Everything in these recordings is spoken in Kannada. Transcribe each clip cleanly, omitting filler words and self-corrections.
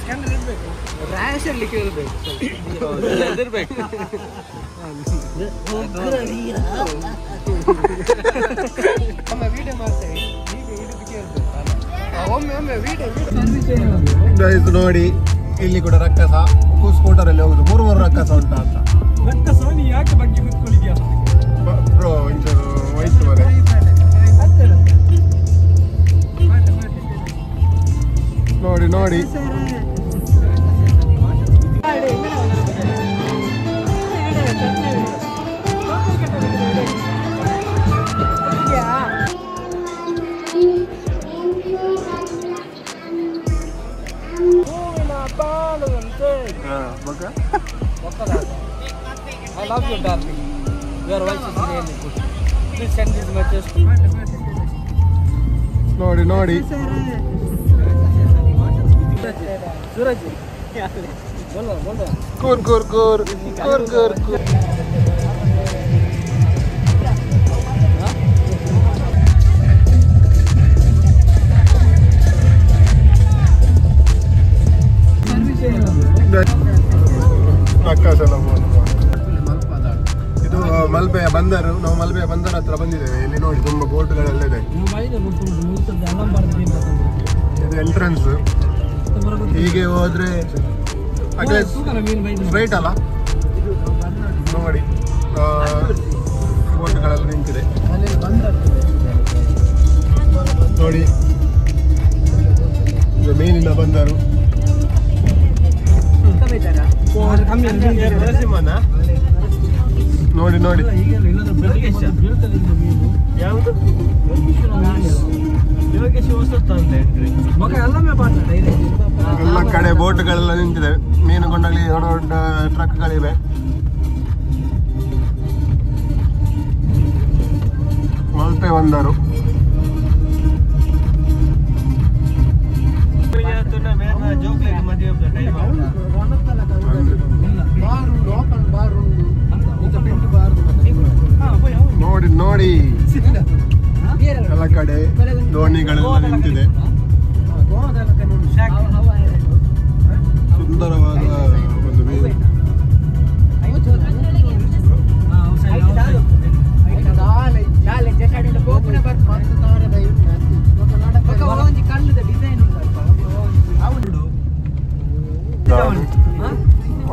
ಸ್ಕ್ಯಾನರ್ ಇರಬೇಕು, ರ್ಯಾಶ್ ಇರಲಿಕ್ಕೆ ಇರಬೇಕು, ಇರಬೇಕು. ಒಮ್ಮೆ ವಿಡಿಯೋ ಮಾಡ್ತೇವೆ, ಇದಕ್ಕೆ ಇರಬೇಕು. ಒಮ್ಮೆ ವಿಡಿಯೋ ನೋಡಿ. ಇಲ್ಲಿ ಕೂಡ ರಕ್ಕಸ ಸ್ಕೂಟರ್ ಅಲ್ಲಿ ಹೋಗುದು. ಮೂರು ರಕ್ಕಸ ಉಂಟಾ ಅಂತ. ರಕ್ಕಸ ನೀ ಯಾಕೆ ಬಗ್ಗೆ ಕೂತ್ಕೊಂಡಿದ್ಯಾ ಬ್ರೋ? ಒಂಚೂರು ವಯಸ್ಸು ಮನೆ. ನೋಡಿ ನೋಡಿ I love you, darling. Your voice is really good. Please send these messages. ನೋಡಿ ನೋಡಿ सूरज बोलो बोलो ಕೂರ್ ಕೂರ್ ಕೂರ್ ಕೂರ್ ಕೂರ್ ಕೂರ್. ಇದು ಮಲ್ಪೆಯ ಬಂದರು. ನಾವು ಮಲ್ಪೆಯ ಬಂದರ ಹತ್ರ ಬಂದಿದ್ದೇವೆ. ಇಲ್ಲಿ ನೋಡಿ ತುಂಬಾ ಬೋಟ್ಗಳೆಲ್ಲ ಇದೆ. ಇದು ಎಂಟ್ರೆನ್ಸ್. ಹೀಗೆ ಹೋದ್ರೆ ಸ್ಟ್ರೈಟ್ ಅಲ್ಲ ನೋಡಿ ಬೋಟ್ಗಳೆಲ್ಲ ನಿಂತಿದೆ ನೋಡಿ. ಇದು ಮೇಲಿನ ಬಂದರು. ನೋಡಿ ನೋಡಿ ಎಲ್ಲ ಕಡೆ ಬೋಟ್ಗಳೆಲ್ಲ ನಿಂತಿದೆ. ಮೀನು ಕೊಂಡಲ್ಲಿ ದೊಡ್ಡ ದೊಡ್ಡ ಟ್ರಕ್ಗಳಿವೆ. ಮಲ್ಪೆ ಬಂದರು. ನೋಡಿ ನೋಡಿ ಎಲ್ಲ ಕಡೆ ದೋಣಿಗಳೆಲ್ಲ ನಿಂತಿದೆ. ಸುಂದರವಾದ ಒಂದು ವ್ಯೂ.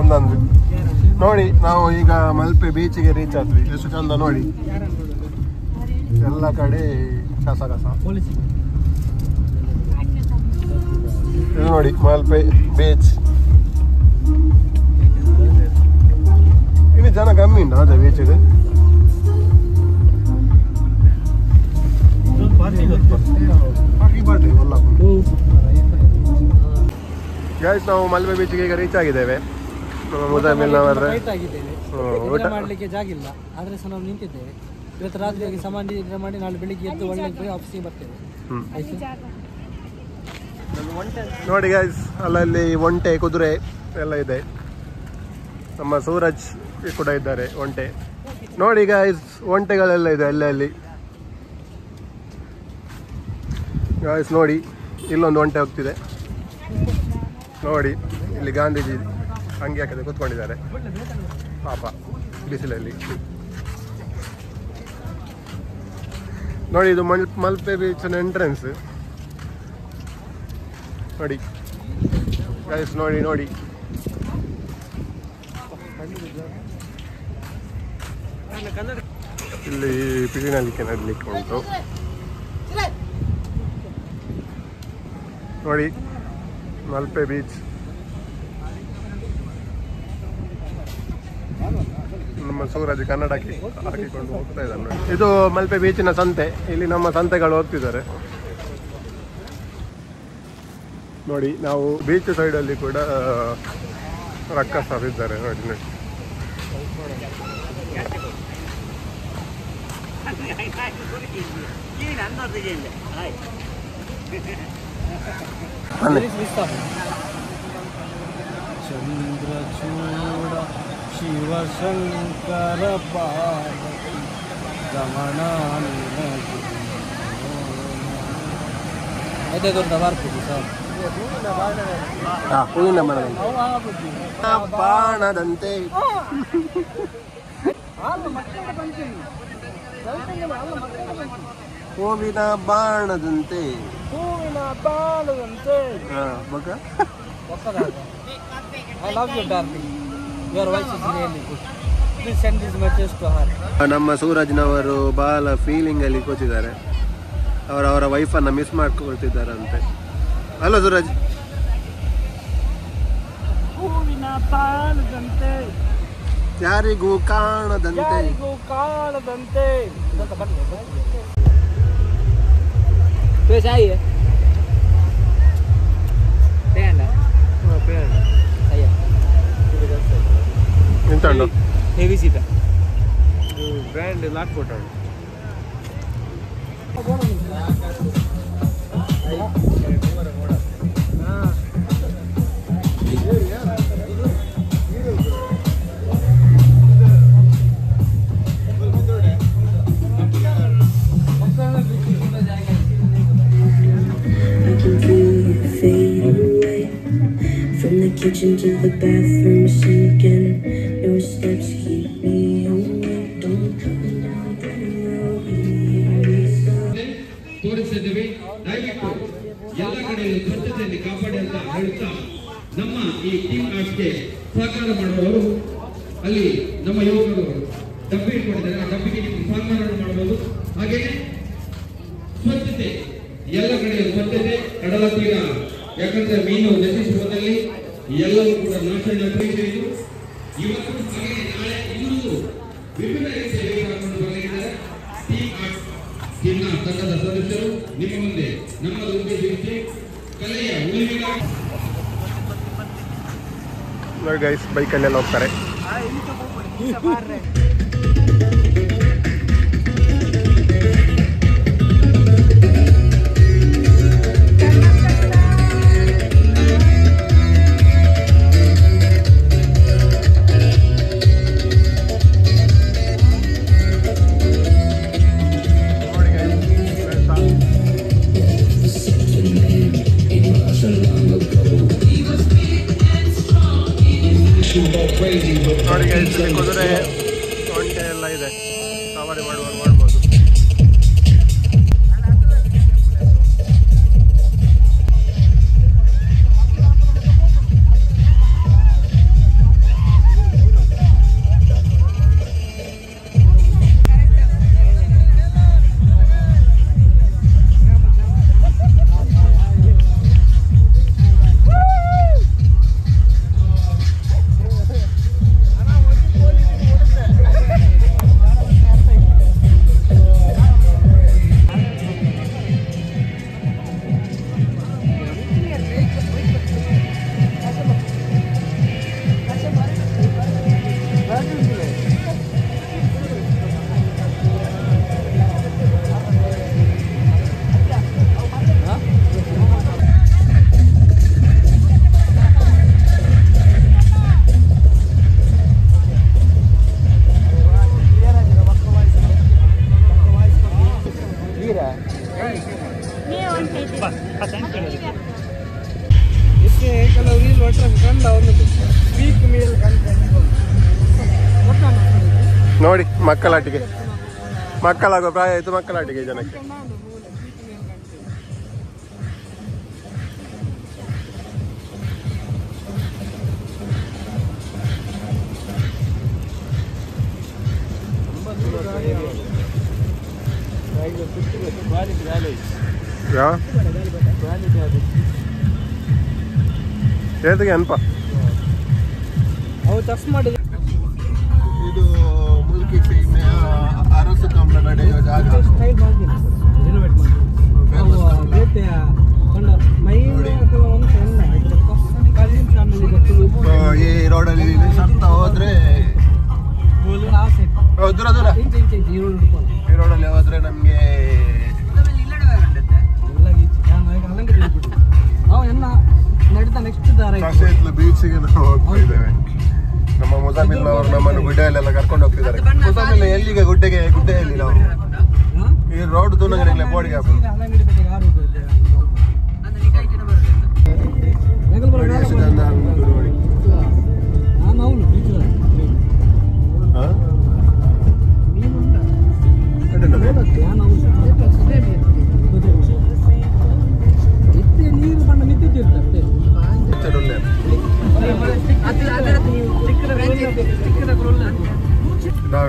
ಒಂದೊಂದು ನೋಡಿ. ನಾವು ಈಗ ಮಲ್ಪೆ ಬೀಚಿಗೆ ರೀಚ್ ಆದ್ವಿ. ಎಷ್ಟು ಚಂದ ನೋಡಿ, ಎಲ್ಲ ಕಡೆ ಕಸ ಕಸ. ಇದು ನೋಡಿ ಮಲ್ಪೆ ಬೀಚ್. ಇಲ್ಲಿ ಜನ ಕಮ್ಮಿ ಉಂಟು ಅದೇ ಬೀಚಿಗೆ. ಗೈಸ್, ನಾವು ಮಲ್ಪೆ ಬೀಚ್ಗೆ ಈಗ ರೀಚ್ ಆಗಿದ್ದೇವೆ. ಊಟ ಮಾಡ್ಲಿಕ್ಕೆ ಜಾಗ ಇಲ್ಲ, ಆದ್ರೆ ಸಹ ನಾವು ನಿಂತಿದ್ದೇವೆ. ಇವತ್ತು ರಾತ್ರಿ ಸಮಾಧಿ ಮಾಡಿ ನಾಳೆ ಬೆಳಿಗ್ಗೆ ಎದ್ದು ಒಳ್ಳೆ ಆಫೀಸಿಗೆ ಬರ್ತೇವೆ. ನೋಡಿ ಗೈಸ್, ಅಲ್ಲಲ್ಲಿ ಒಂಟೆ ಕುದುರೆ ಎಲ್ಲ ಇದೆ. ನಮ್ಮ ಸೂರಜ್ ಕೂಡ ಇದ್ದಾರೆ ಒಂಟೆ. ನೋಡಿ ಗೈಸ್, ಒಂಟೆಗಳೆಲ್ಲ ಇದೆ ಅಲ್ಲಲ್ಲಿ. ಗೈಸ್ ನೋಡಿ, ಇಲ್ಲೊಂದು ಒಂಟೆ ಹೋಗ್ತಿದೆ ನೋಡಿ. ಇಲ್ಲಿ ಗಾಂಧೀಜಿ ಅಂಗಿ ಹಾಕದೆ ಕೂತ್ಕೊಂಡಿದ್ದಾರೆ ಪಾಪ ಬಿಸಿಲಲ್ಲಿ. ನೋಡಿ, ಇದು ಮಲ್ಪೆ ಬೀಚಿನ ಎಂಟ್ರೆನ್ಸ್ ನೋಡಿ ಗೈಸ್. ನೋಡಿ ನೋಡಿ ಇಲ್ಲಿ ಪಿಲಿನಲಿಕೆ ನಡಲಿಕ್ಕೆ ಉಂಟು ನೋಡಿ. ಮಲ್ಪೆ ಬೀಚ್. ನಮ್ಮ ಸೂರಜ್ ಕನ್ನಡಕ್ಕೆ ಹಾಕಿಕೊಂಡು ಹೋಗ್ತಾ ಇದ್ದಾನೆ ನೋಡಿ. ಇದು ಮಲ್ಪೆ ಬೀಚಿನ ಸಂತೆ. ಇಲ್ಲಿ ನಮ್ಮ ಸಂತೆಗಳು ಹೋಗ್ತಿದ್ದಾರೆ ನೋಡಿ. ನಾವು ಬೀಚ್ ಸೈಡಲ್ಲಿ ಕೂಡ ರಕ್ಕಸ ಇದ್ದಾರೆ ನೋಡಿ ನೋಡಿ. ಚಂದ್ರಚೂಡ ಶಿವಶಂಕರ ರಮಣ ಅದೇ ದೊಡ್ಡ ಬಾರ್ಕೋದು ಸರ್. ಹೂವಿನ ಬಾಣದಂತೆ ಹೂವಿನ ಬಾಣದಂತೆ I love you, darling. Your voice is really good. Please send these messages to her. ನಮ್ಮ ಸೂರಜ್ನವರು ಬಹಳ ಫೀಲಿಂಗ್ ಅಲ್ಲಿ ಕೂತಿದ್ದಾರೆ. ಅವರ ವೈಫನ್ನು ಮಿಸ್ ಮಾಡ್ಕೊಳ್ತಿದ್ದಾರಂತೆ. ಅಲ್ಲ ಸೂರಜ್? ಹೂವಿನ ಬಾಣದಂತೆ ಯಾರಿಗೂ ಕಾಣದಂತೆ चाहिए ಎಂತಂಡು ಹೆವಿ ಸೀಟ ಬ್ರ್ಯಾಂಡ್ ಲಾಕ್ ಕೊಟ್ಟಾడు Kitchen to the bathroom sinking. Your steps keep me awake. Don't come down the road. ತೋರಿಸಿದ್ದೇವೆ. ದಯವಿಟ್ಟು ಎಲ್ಲ ಕಡೆಯಲ್ಲೂ ಸ್ವಚ್ಛತೆಯನ್ನು ಕಾಪಾಡಿ ಅಂತ ಹೇಳ್ತಾ ನಮ್ಮ ಈ ಟೀಮ್ ಆರ್ಟ್ಸ್ಗೆ ಸಹಕಾರ ಮಾಡುವವರು ಅಲ್ಲಿ ನಮ್ಮ ಯುವಕರು ಡಬ್ಬಿ ಇಟ್ಕೊಂಡಿದ್ದಾರೆ. ಆ ಡಬ್ಬಿಗೆ ನೀವು ಸಹಕಾರವನ್ನು ಮಾಡಬಹುದು. ಹಾಗೆಯೇ ಸ್ವಚ್ಛತೆ ಎಲ್ಲ ಕಡೆಯಲ್ಲೂ ಸ್ವಚ್ಛತೆ ಕಡಲ ತೀರ, ಯಾಕಂದ್ರೆ ಮೀನು ನಶಿಸುವುದರಲ್ಲಿ ಎಲ್ಲವೂ ಕೂಡ ನಾಶನ ಇದು ಇವತ್ತು ಹಾಗೆ ನಾಳೆ ಇನ್ನೂ ವಿಭಿನ್ನ ರೀತಿಯ ವೇಷವನ್ನು ಬರಲಿದ್ದಾರೆ. ಟೀಮ್ ಆರ್ಟ್ ಟೀಮ್ನ ತಂಡದ ಸದಸ್ಯರು ನಿಮ್ಮ ಮುಂದೆ ನಮ್ಮದು ಉದ್ದೇಶಿಸಿ ಕಲೆಯ ಉಳಿವಿಗಾಗಿ ನೋಡಿ ಗೈಸ್ ಬೈಕಲ್ಲೆಲ್ಲ ಹೋಗ್ತಾರೆ. ನೋಡಿ ಗೈಸ್ ಕುದುರೆ ಒಂಟೆ ಎಲ್ಲ ಇದೆ, ಸವಾರಿ ಮಾಡುವಾಗ ಮಾಡ್ಬೋದು. ನೋಡಿ ಮಕ್ಕಳಾಟಿಕೆ, ಮಕ್ಕಳಾಗುವ ಪ್ರಾಯ ಆಯಿತು, ಮಕ್ಕಳಾಟಿಕೆ ಜನಕ್ಕೆ. ಏತಿಗೆ ಅನ್ಪ ಇದು ಮುಲ್ಕಿ ಸೀಮೆಯ ಅರಸು ಕಂಬಳ ನಡೆಯುವ ಜಾಗ. ಈ ರೋಡಲ್ಲಿ ಸರ್ತಾ ಹೋದ್ರೆ ದೂರ ದೂರ ಈ ರೋಡಲ್ಲಿ ಹೋದ್ರೆ ನಮ್ಗೆ ಬೀಚ್ಗೆ ನಾವು ಹೋಗ್ತಾ ಇದ್ದೇವೆ. ನಮ್ಮ ಮುಜಾಮಿಲ್ ಅವರು ನಮ್ಮನ್ನು ಗುಡ್ಡೆಯಲ್ಲೆಲ್ಲ ಕರ್ಕೊಂಡು ಹೋಗ್ತಿದ್ದಾರೆ. ಮುಜಾಮಿಲ್ ಎಲ್ಲಿಗೆ ಗುಡ್ಡೆಯಲ್ಲಿ ನಾವು ಈ ರೋಡ್ ತೂನಗಡೆ ಬೋರ್ಡ್ಗೆ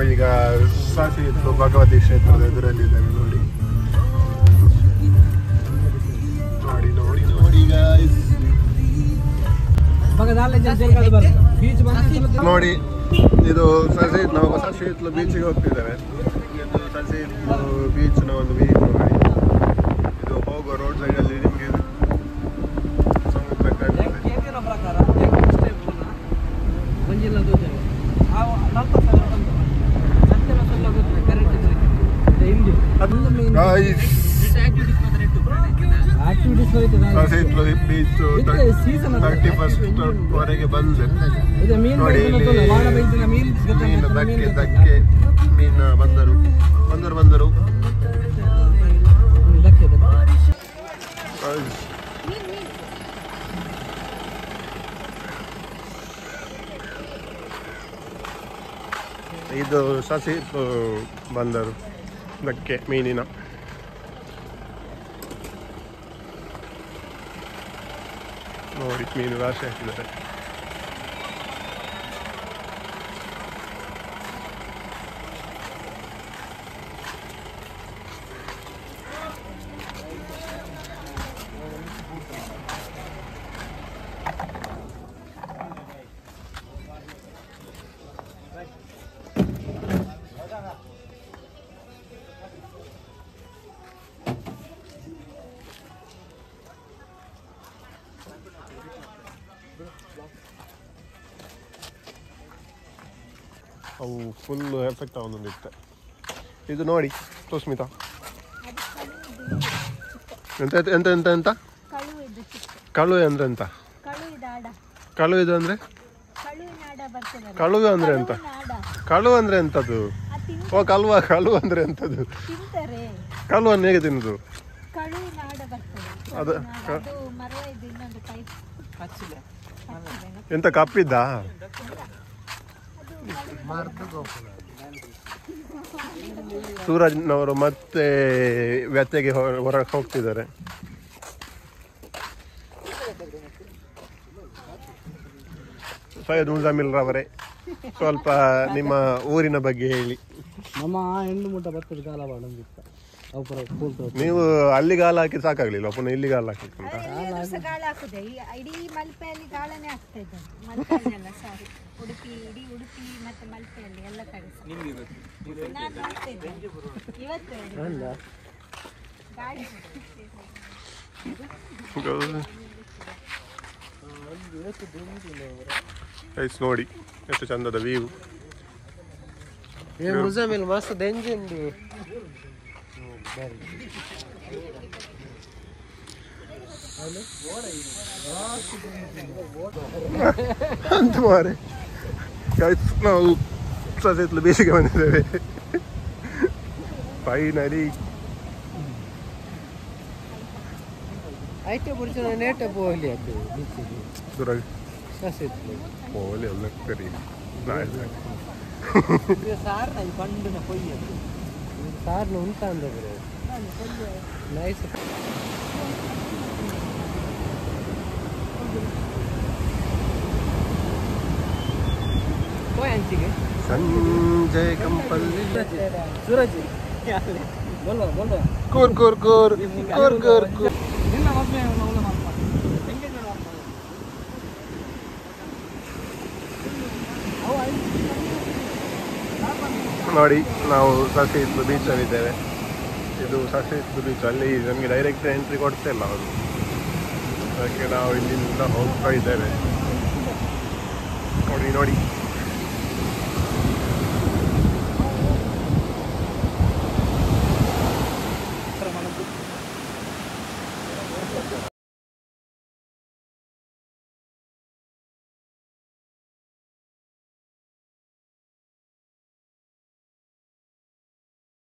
ನಾವೀಗ ಸಾಸಿ ಹಿತ್ಲು ಭಗವತಿ ಕ್ಷೇತ್ರದ ಎದುರಲ್ಲಿದ್ದೇವೆ. ನೋಡಿ ನೋಡಿ ನೋಡಿ ನೋಡಿ guys. ನೋಡಿ ಇದು ನಾವು ಸಾಸಿ ಹಿತ್ಲು ಬೀಚಿಗೆ ಹೋಗ್ತಿದ್ದೇವೆ. ಇದು ಸಾಸಿ ಹಿತ್ಲು ಬೀಚ್ನ ಒಂದು ವ್ಯೂ ನೋಡಿ. ಇದು ಹೋಗೋ ರೋಡ್ ಸೈಡಲ್ಲಿ ನಿಮಗೆ ಸಮುದ್ರ ಕಾಣ್ತದೆ. ಸಾಸಿ ಹಿತ್ಲು ಬೀಚ್ 31st ವರೆಗೆ ಬಂದೆ. ನೋಡಿ ಇಲ್ಲಿ ಮೀನು ಧಕ್ಕೆ ಮೀನು ಬಂದರು. ಇದು ಸಾಸಿ ಬಂದರು ಧಕ್ಕೆ ಮೀನಿನ. ನೋಡಿ ಮೀನು ರಾಶಿ ಹಾಕಿದ್ದಾರೆ. ಅವು ಫುಲ್ ಎಫೆಕ್ಟ್ ಒಂದೊಂದಿತ್ತೆ. ಇದು ನೋಡಿ ಸುಸ್ಮಿತಾ ಎಂತ ಎಂತ ಎಂತ ಎಂತ ಕಳುವೆ ಅಂದ್ರೆ ಎಂತ? ಕಳುವೆ ಇದು ಅಂದ್ರೆ ಕಳುವೆ ಅಂದ್ರೆ ಎಂತ? ಕಳುವೆ ಅಂದ್ರೆ ಎಂತದ್ದು? ಓ ಕಳುವ ಅಂದ್ರೆ ಎಂತದ್ದು? ಕಳುವನ್ನು ಹೇಗೆ ತಿನ್ನೋದು? ಅದು ಎಂತ ಕಪ್ಪಿದ್ದ? ಸೂರಜ್ನವರು ಮತ್ತೆ ವ್ಯತ್ಯೆಗೆ ಹೊರಗೆ ಹೋಗ್ತಿದ್ದಾರೆ. ಸೈಯದ್ ಮುಜಾಮಿಲ್ ರವರೇ, ಸ್ವಲ್ಪ ನಿಮ್ಮ ಊರಿನ ಬಗ್ಗೆ ಹೇಳಿ. ನಮ್ಮ ಹೆಣ್ಣು ಮುಟ್ಟ ಬರ್ತದೆ ಕಾಲ ಬಾಡಂದಿತ್ತ. ನೀವು ಅಲ್ಲಿ ಗಾಲ ಹಾಕಿ ಸಾಕಾಗ್ಲಿಲ್ಲ, ಪುನಃ ಇಲ್ಲಿ ಗಾಲ ಹಾಕಿ ಇಡೀ ಮಲ್ಪೆಯಲ್ಲಿ ಗಾಳನೇ ಆಗ್ತಾ ಇದೆ. ಉಡುಪಿ ಮತ್ತೆ ಮಲ್ಪೆಯಲ್ಲಿ ಎಲ್ಲ ಕಡೆ ನಾನು ನೋಡ್ತಿದ್ದೆ ಇವತ್ತು ನೋಡಿ ಎಷ್ಟು ಚಂದದ ವ್ಯೂ. ಮುಜಾಮಿಲ್ ಮಸ್ತ್ ದೆಂಜುಂಡು ಅಂತ ಮಾರೆ. ನಾವು ಸಾಸಿ ಹಿತ್ಲು ಬೀಚಿಗೆ ಬಂದಿದ್ದೇವೆ ಫೈನಲಿ. ಐಟೆ ಪುರುಷನ ನೇಟ ಪೋಲಿ ಅದು ಸುರಗ ಸಾಸಿ ಹಿತ್ಲು ಪೋಲಿ ಎಲ್ಲ ಕರಿ ಸಾರ್ನ ಪಂಡಿನ ಪೊಯ್ಯದು ಸಾರ್ನ ಉಂಟ ಅಂದ್ರೆ ನೈಸ್. ಸಂಜೆ ಕಂಪಲ್ಲಿ ಸೂರಜ್ ಬೋಲೋ ಬೋಲೋ ಕೂರ್ ಕೂರ್ ಕೂರ್ ಕೂರ್ ಕೂರ್ ಕೂರ್. ನೋಡಿ ನಾವು ಸಾಸಿ ಹಿತ್ಲು ಬೀಚಲ್ಲಿದ್ದೇವೆ. ಇದು ಸಾಸಿ ಹಿತ್ಲು ಬೀಚ್. ಅಲ್ಲಿ ನಮಗೆ ಡೈರೆಕ್ಟ್ ಎಂಟ್ರಿ ಕೊಡ್ತಿಲ್ಲ ಅವರು, ಅದಕ್ಕೆ ನಾವು ಇಲ್ಲಿಂದ ಹೋಗ್ತಾ ಇದ್ದೇವೆ. ನೋಡಿ ನೋಡಿ